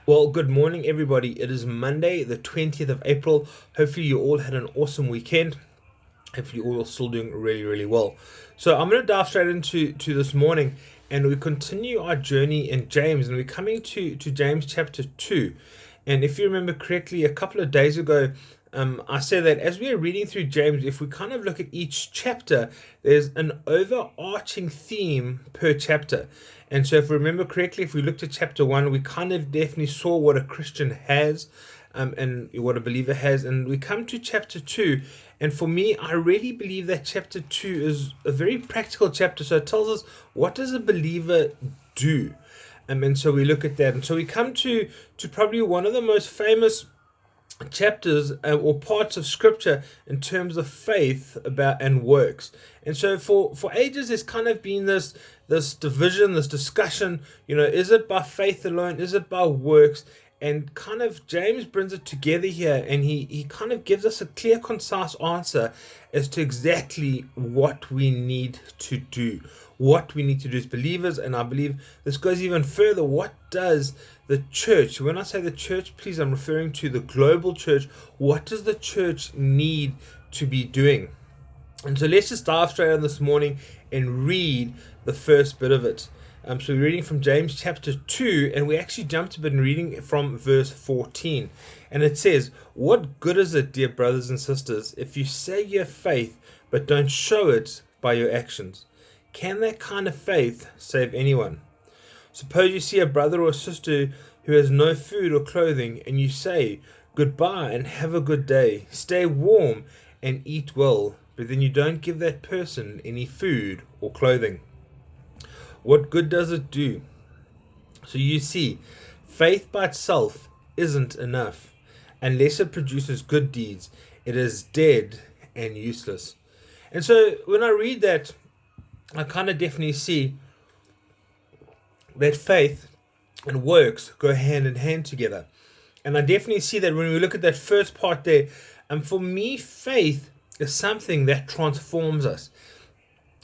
Well, good morning, everybody. It is Monday, the 20th of April. Hopefully, you all had an awesome weekend. Hopefully, you all are still doing really, really well. So, I'm going to dive straight into this morning, and we continue our journey in James, and we're coming to James chapter 2. And if you remember correctly, a couple of days ago, I said that as we are reading through James, if we kind of look at each chapter, there's an overarching theme per chapter. And so, if we remember correctly, if we looked at chapter 1, we kind of definitely saw what a Christian has, and what a believer has. And we come to chapter 2, and for me, I really believe that chapter 2 is a very practical chapter. So, it tells us, what does a believer do? And so we look at that. And so we come to probably one of the most famous chapters or parts of scripture in terms of faith about and works. And so for ages there's kind of been this division, this discussion, is it by faith alone, is it by works? And kind of James brings it together here, and he kind of gives us a clear, concise answer as to exactly what we need to do. What we need to do as believers, and I believe this goes even further. What does the church, when I say the church, please, I'm referring to the global church, what does the church need to be doing? And so let's just dive straight on this morning and read the first bit of it. So we're reading from James chapter 2, and we actually jumped a bit and reading from verse 14. And it says, "What good is it, dear brothers and sisters, if you say you have faith, but don't show it by your actions? Can that kind of faith save anyone? Suppose you see a brother or sister who has no food or clothing, and you say, 'Goodbye and have a good day. Stay warm and eat well,' but then you don't give that person any food or clothing. What good does it do? So you see, faith by itself isn't enough. Unless it produces good deeds, it is dead and useless." And so when I read that, I kind of definitely see that faith and works go hand in hand together. And I definitely see that when we look at that first part there, and for me, faith is something that transforms us.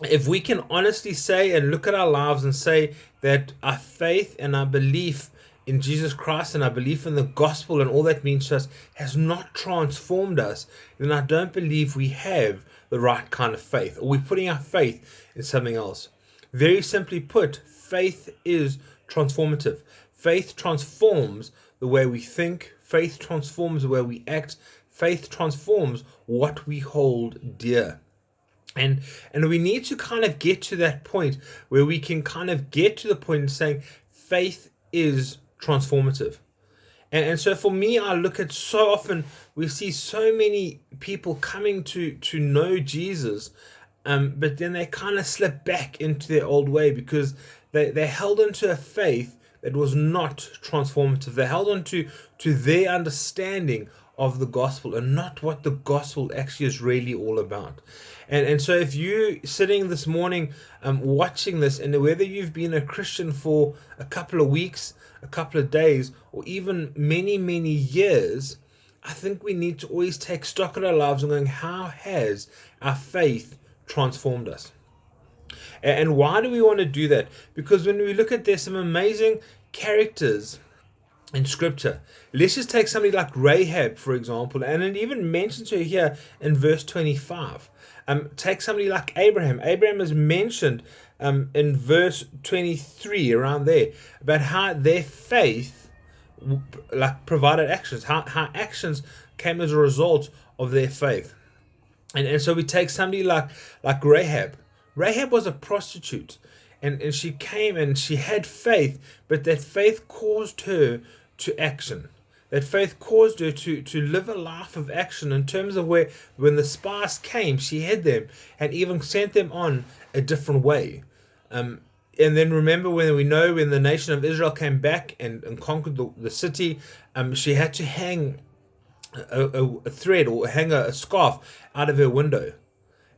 If we can honestly say and look at our lives and say that our faith and our belief in Jesus Christ and our belief in the gospel and all that means to us has not transformed us, then I don't believe we have the right kind of faith, or we're putting our faith in something else. Very simply put, faith is transformative. Faith transforms the way we think, faith transforms the way we act, faith transforms what we hold dear. And we need to kind of get to that point where we can kind of get to the point of saying faith is transformative. And so for me, I look at so often we see so many people coming to know Jesus, but then they kind of slip back into their old way because they held into a faith that was not transformative. They held on to their understanding of the gospel and not what the gospel actually is really all about. And so if you sitting this morning watching this, and whether you've been a Christian for a couple of weeks, a couple of days, or even many, many years, I think we need to always take stock of our lives and going, how has our faith transformed us? And why do we want to do that? Because when we look at, there's some amazing characters in scripture. Let's just take somebody like Rahab, for example, and it even mentions her here in verse 25. Take somebody like Abraham. Abraham is mentioned in verse 23, around there, about how their faith provided actions, how actions came as a result of their faith. And so we take somebody like Rahab. Rahab was a prostitute, and she came and she had faith, but that faith caused her to action. That faith caused her to live a life of action in terms of where, when the spies came, she had them and even sent them on a different way. And then remember, when the nation of Israel came back and conquered the city, she had to hang a thread or hang a scarf out of her window.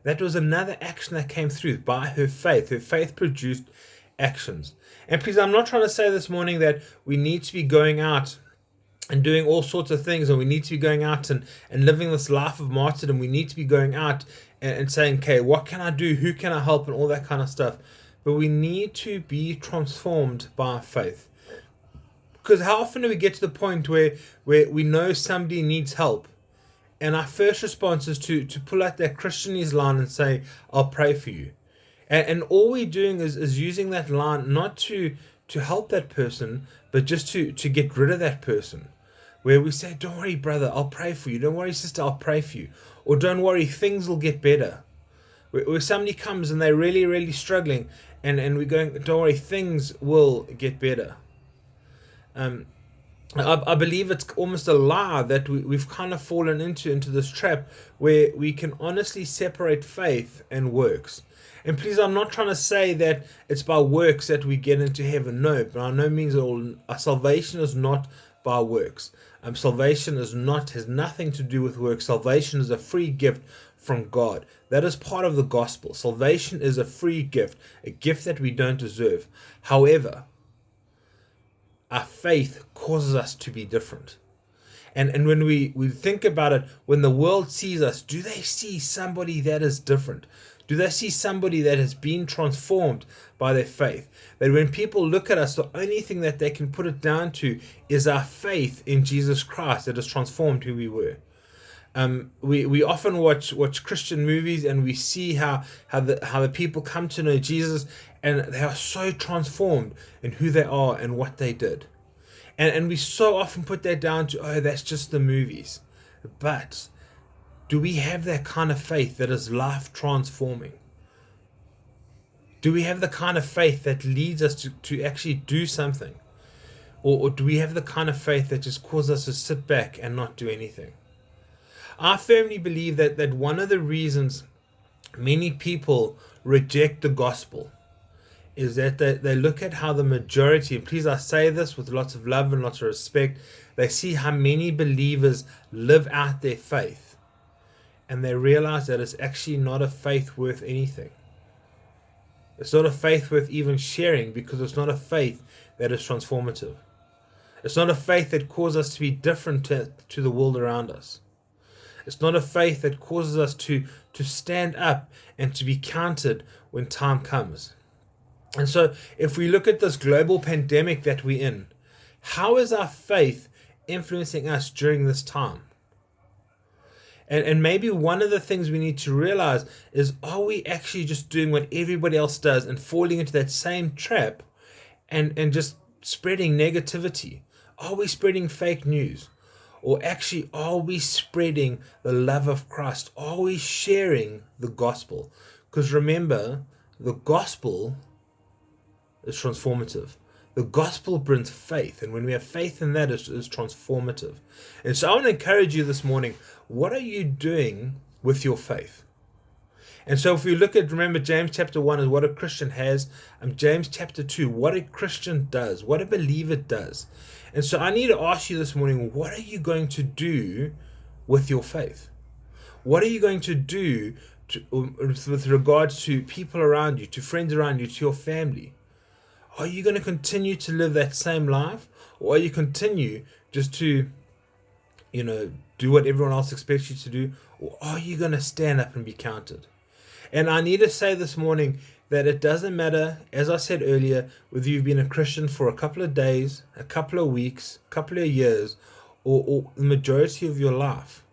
That was another action that came through by her faith. Her faith produced actions. And please, I'm not trying to say this morning that we need to be going out and doing all sorts of things, and we need to be going out and living this life of martyrdom. We need to be going out and saying, okay, what can I do? Who can I help? And all that kind of stuff. But we need to be transformed by faith. Because how often do we get to the point where we know somebody needs help, and our first response is to pull out that Christianese line and say, "I'll pray for you," and all we're doing is using that line not to help that person, but just to get rid of that person. Where we say, "Don't worry, brother, I'll pray for you. Don't worry, sister, I'll pray for you," or "Don't worry, things will get better." Where somebody comes and they're really, really struggling, and we're going, "Don't worry, things will get better." Um, I believe it's almost a lie that we've kind of fallen into this trap where we can honestly separate faith and works. And please, I'm not trying to say that it's by works that we get into heaven. No, by no means at all. Our salvation is not by works. Salvation has nothing to do with works. Salvation is a free gift from God. That is part of the gospel. Salvation is a free gift, a gift that we don't deserve. However, our faith causes us to be different. And when we think about it, when the world sees us, do they see somebody that is different? Do they see somebody that has been transformed by their faith? That when people look at us, the only thing that they can put it down to is our faith in Jesus Christ that has transformed who we were. We often watch Christian movies, and we see how the people come to know Jesus, and they are so transformed in who they are and what they did. And we so often put that down to, oh, that's just the movies. But do we have that kind of faith that is life transforming? Do we have the kind of faith that leads us to actually do something? Or do we have the kind of faith that just causes us to sit back and not do anything? I firmly believe that one of the reasons many people reject the gospel is that they look at how the majority, and please I say this with lots of love and lots of respect, they see how many believers live out their faith, and they realize that it's actually not a faith worth anything. It's not a faith worth even sharing, because it's not a faith that is transformative. It's not a faith that causes us to be different to the world around us. It's not a faith that causes us to stand up and to be counted when time comes. And so if we look at this global pandemic that we're in, how is our faith influencing us during this time? And maybe one of the things we need to realize is, are we actually just doing what everybody else does and falling into that same trap and just spreading negativity? Are we spreading fake news? Or actually, are we spreading the love of Christ? Are we sharing the gospel? Because remember, the gospel is transformative. The gospel brings faith, and when we have faith in that, it's transformative. And so I want to encourage you this morning, what are you doing with your faith? And so if we look at, remember, James chapter 1 is what a Christian has, and James chapter 2, what a Christian does, what a believer does. And so I need to ask you this morning, what are you going to do with your faith? What are you going to do with regards to people around you, to friends around you, to your family? Are you going to continue to live that same life? Or are you continue just to, do what everyone else expects you to do? Or are you going to stand up and be counted? And I need to say this morning that it doesn't matter, as I said earlier, whether you've been a Christian for a couple of days, a couple of weeks, a couple of years, or the majority of your life.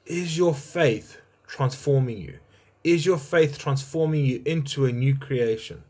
Is your faith transforming you? Is your faith transforming you into a new creation?